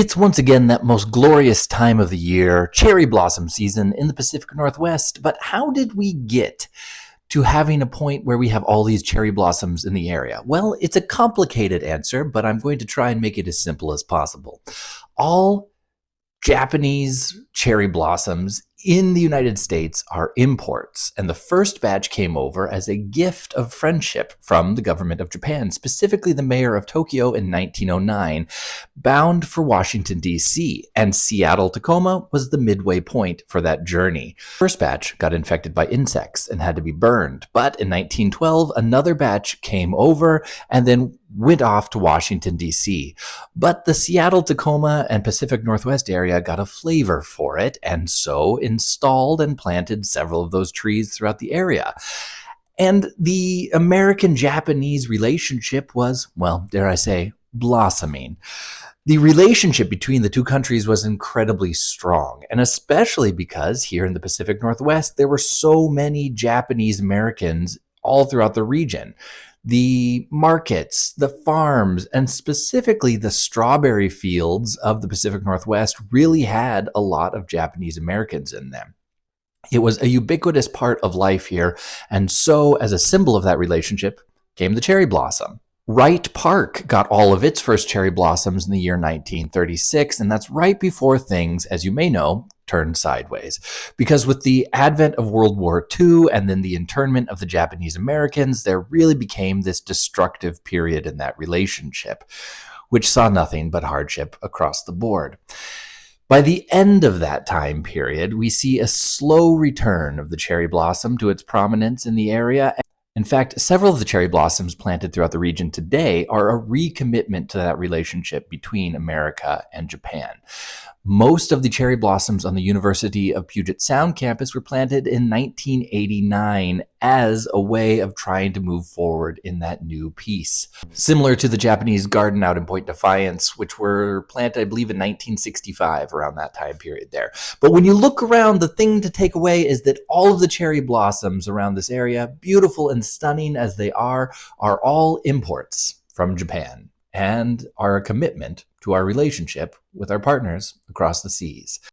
It's once again that most glorious time of the year, cherry blossom season in the Pacific Northwest. But how did we get to having a point where we have all these cherry blossoms in the area? Well, it's a complicated answer, but I'm going to try and make it as simple as possible. All Japanese cherry blossoms in the United States are imports, and the first batch came over as a gift of friendship from the government of Japan, specifically the mayor of Tokyo in 1909, bound for Washington, D.C., and Seattle-Tacoma was the midway point for that journey. The first batch got infected by insects and had to be burned, but in 1912, another batch came over and then went off to Washington, D.C. But the Seattle-Tacoma and Pacific Northwest area got a flavor for it, and so installed and planted several of those trees throughout the area. And the American-Japanese relationship was, well, dare I say, blossoming. The relationship between the two countries was incredibly strong, and especially because here in the Pacific Northwest, there were so many Japanese Americans all throughout the region. The markets, the farms, and specifically the strawberry fields of the Pacific Northwest really had a lot of Japanese Americans in them. It was a ubiquitous part of life here, and so as a symbol of that relationship came the cherry blossom. Wright Park got all of its first cherry blossoms in the year 1936, and that's right before things, as you may know, turned sideways. Because with the advent of World War II and then the internment of the Japanese Americans, there really became this destructive period in that relationship, which saw nothing but hardship across the board. By the end of that time period, we see a slow return of the cherry blossom to its prominence in the area. In fact, several of the cherry blossoms planted throughout the region today are a recommitment to that relationship between America and Japan. Most of the cherry blossoms on the University of Puget Sound campus were planted in 1989 as a way of trying to move forward in that new peace. Similar to the Japanese garden out in Point Defiance, which were planted, I believe, in 1965, around that time period there. But when you look around, the thing to take away is that all of the cherry blossoms around this area, beautiful and stunning as they are all imports from Japan and are a commitment to our relationship with our partners across the seas.